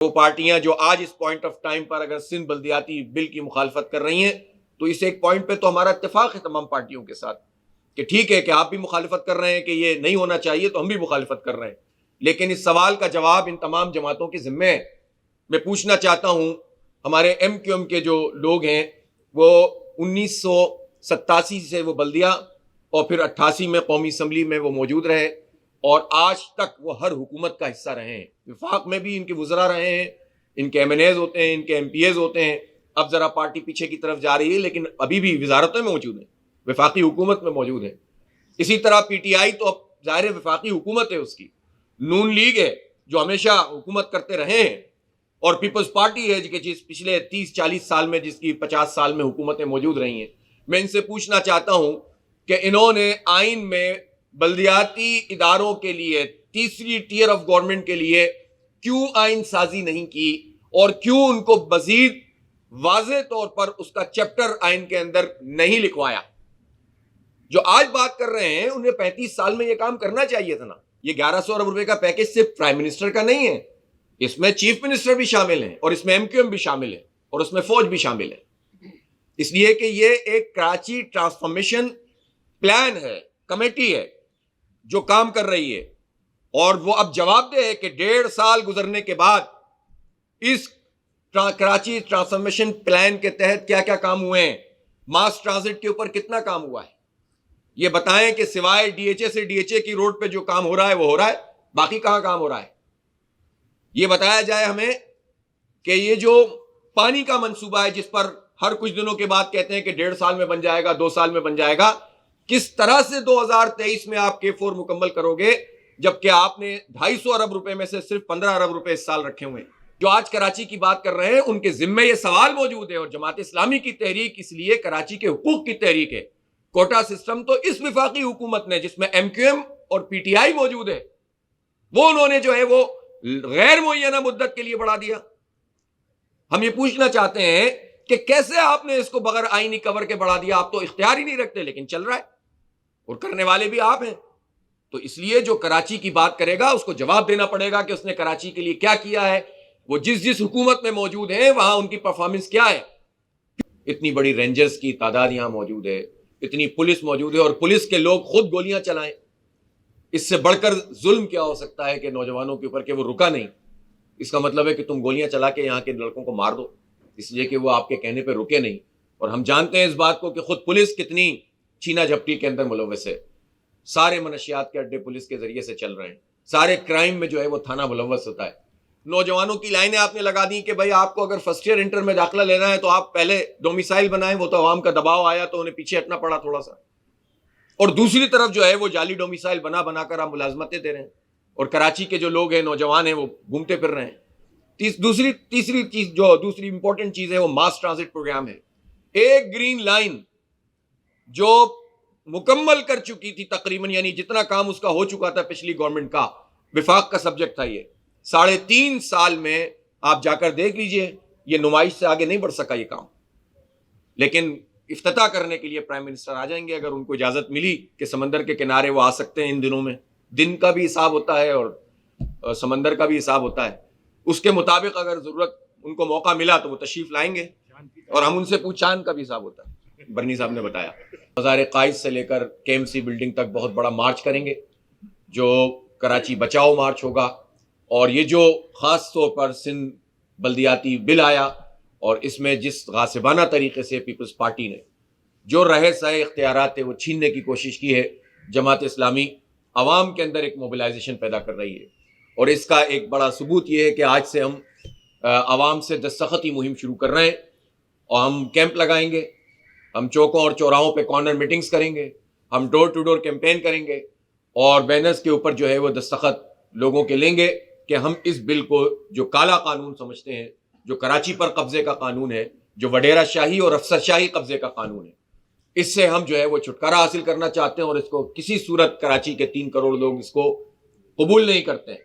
وہ پارٹیاں جو آج اس پوائنٹ آف ٹائم پر اگر سندھ بلدیاتی بل کی مخالفت کر رہی ہیں تو اس ایک پوائنٹ پہ تو ہمارا اتفاق ہے تمام پارٹیوں کے ساتھ کہ ٹھیک ہے کہ آپ بھی مخالفت کر رہے ہیں کہ یہ نہیں ہونا چاہیے تو ہم بھی مخالفت کر رہے ہیں، لیکن اس سوال کا جواب ان تمام جماعتوں کے ذمہ ہے۔ میں پوچھنا چاہتا ہوں، ہمارے ایم کیو ایم کے جو لوگ ہیں وہ 1987 سے وہ بلدیہ اور پھر 88 میں قومی اسمبلی میں وہ موجود رہے اور آج تک وہ ہر حکومت کا حصہ رہے ہیں۔ وفاق میں بھی ان کے وزراء رہے ہیں، ان کے ایم این ایز ہوتے ہیں، ان کے ایم پی ایز ہوتے ہیں۔ اب ذرا پارٹی پیچھے کی طرف جا رہی ہے لیکن ابھی بھی وزارتوں میں موجود ہیں، وفاقی حکومت میں موجود ہیں۔ اسی طرح پی ٹی آئی تو اب ظاہر وفاقی حکومت ہے، اس کی نون لیگ ہے جو ہمیشہ حکومت کرتے رہے ہیں، اور پیپلز پارٹی ہے کہ جس پچھلے 30-40 سال میں جس کی 50 سال میں حکومتیں موجود رہی ہیں۔ میں ان سے پوچھنا چاہتا ہوں کہ انہوں نے آئین میں بلدیاتی اداروں کے لیے، تیسری ٹیئر آف گورنمنٹ کے لیے کیوں آئین سازی نہیں کی، اور کیوں ان کو مزید واضح طور پر اس کا چیپٹر آئین کے اندر نہیں لکھوایا؟ جو آج بات کر رہے ہیں انہیں 35 سال میں یہ کام کرنا چاہیے تھا نا۔ یہ 1100 ارب روپے کا پیکج صرف پرائم منسٹر کا نہیں ہے، اس میں چیف منسٹر بھی شامل ہیں، اور اس میں ایم کیو ایم بھی شامل ہے، اور اس میں فوج بھی شامل ہے، اس لیے کہ یہ ایک کراچی ٹرانسفارمیشن پلان ہے، کمیٹی ہے جو کام کر رہی ہے، اور وہ اب جواب دہ ہے کہ 1.5 سال گزرنے کے بعد اس کراچی ٹرانسفارمیشن پلان کے تحت کیا کیا کام ہوئے ہیں، ماس ٹرانزٹ کے اوپر کتنا کام ہوا ہے، یہ بتائیں کہ سوائے ڈی ایچ اے سے ڈی ایچ اے کی روڈ پہ جو کام ہو رہا ہے وہ ہو رہا ہے، باقی کہاں کام ہو رہا ہے؟ یہ بتایا جائے ہمیں کہ یہ جو پانی کا منصوبہ ہے جس پر ہر کچھ دنوں کے بعد کہتے ہیں کہ 1.5 سال میں بن جائے گا، 2 سال میں بن جائے گا، کس طرح سے 2023 میں آپ K4 مکمل کرو گے جبکہ آپ نے 250 ارب روپے میں سے صرف 15 ارب روپے اس سال رکھے ہوئے ہیں؟ جو آج کراچی کی بات کر رہے ہیں ان کے ذمے یہ سوال موجود ہے، اور جماعت اسلامی کی تحریک اس لیے کراچی کے حقوق کی تحریک ہے۔ کوٹا سسٹم تو اس وفاقی حکومت نے، جس میں ایم کیو ایم اور پی ٹی آئی موجود ہے، وہ انہوں نے جو ہے وہ غیر معینہ مدت کے لیے بڑھا دیا۔ ہم یہ پوچھنا چاہتے ہیں کہ کیسے آپ نے اس کو بغیر آئینی کور کے بڑھا دیا؟ آپ تو اختیار ہی نہیں رکھتے لیکن چل رہا ہے، اور کرنے والے بھی آپ ہیں۔ تو اس لیے جو کراچی کی بات کرے گا اس کو جواب دینا پڑے گا کہ اس نے کراچی کے لیے کیا کیا ہے۔ وہ جس حکومت میں موجود ہیں وہاں ان کی پرفارمنس کیا ہے؟ اتنی بڑی رینجرز کی تعداد یہاں موجود ہے، اتنی پولیس موجود ہے، اور پولیس کے لوگ خود گولیاں چلائیں۔ اس سے بڑھ کر ظلم کیا ہو سکتا ہے کہ نوجوانوں کے اوپر کہ وہ رکا نہیں؟ اس کا مطلب ہے کہ تم گولیاں چلا کے یہاں کے لڑکوں کو مار دو، اس لیے کہ وہ آپ کے کہنے پہ رکے نہیں۔ اور ہم جانتے ہیں اس بات کو کہ خود پولیس کتنی چھینا جھپٹی کے اندر ملوث ہے۔ سارے منشیات کے اڈے پولیس کے ذریعے سے چل رہے ہیں، سارے کرائم میں جو ہے وہ تھانہ ملوث ہوتا ہے۔ نوجوانوں کی لائنیں آپ نے لگا دی کہ بھائی آپ کو اگر فرسٹ ایئر انٹر میں داخلہ لینا ہے تو آپ پہلے ڈومیسائل بنائیں، وہ تو عوام کا دباؤ آیا تو انہیں پیچھے ہٹنا پڑا تھوڑا سا، اور دوسری طرف جو ہے وہ جعلی ڈومیسائل بنا کر آپ ملازمتیں دے رہے ہیں، اور کراچی کے جو لوگ ہیں، نوجوان ہیں، وہ گھومتے پھر رہے ہیں۔ تیسری چیز جو دوسری امپورٹنٹ چیز ہے وہ ماس ٹرانزٹ پروگرام ہے۔ ایک گرین لائن جو مکمل کر چکی تھی تقریباً، یعنی جتنا کام اس کا ہو چکا تھا پچھلی گورنمنٹ کا، وفاق کا سبجیکٹ تھا یہ، 3.5 سال میں آپ جا کر دیکھ لیجئے یہ نمائش سے آگے نہیں بڑھ سکا یہ کام۔ لیکن افتتاح کرنے کے لیے پرائم منسٹر آ جائیں گے اگر ان کو اجازت ملی کہ سمندر کے کنارے وہ آ سکتے ہیں۔ ان دنوں میں دن کا بھی حساب ہوتا ہے اور سمندر کا بھی حساب ہوتا ہے، اس کے مطابق اگر ضرورت ان کو موقع ملا تو وہ تشریف لائیں گے، اور ہم ان سے چاند کا بھی حساب ہوتا ہے، برنی صاحب نے بتایا۔ بازار قائد سے لے کر کے ایم سی بلڈنگ تک بہت بڑا مارچ کریں گے جو کراچی بچاؤ مارچ ہوگا، اور یہ جو خاص طور پر سندھ بلدیاتی بل آیا اور اس میں جس غاصبانہ طریقے سے پیپلز پارٹی نے جو رہے سہے اختیارات تھے وہ چھیننے کی کوشش کی ہے، جماعت اسلامی عوام کے اندر ایک موبلائزیشن پیدا کر رہی ہے، اور اس کا ایک بڑا ثبوت یہ ہے کہ آج سے ہم عوام سے دستخطی مہم شروع کر رہے ہیں، اور ہم کیمپ لگائیں گے، ہم چوکوں اور چوراہوں پہ کارنر میٹنگز کریں گے، ہم ڈور ٹو ڈور کیمپین کریں گے، اور بینرز کے اوپر جو ہے وہ دستخط لوگوں کے لیں گے کہ ہم اس بل کو جو کالا قانون سمجھتے ہیں، جو کراچی پر قبضے کا قانون ہے، جو وڈیرا شاہی اور افسر شاہی قبضے کا قانون ہے، اس سے ہم جو ہے وہ چھٹکارا حاصل کرنا چاہتے ہیں، اور اس کو کسی صورت کراچی کے 3 کروڑ لوگ اس کو قبول نہیں کرتے ہیں۔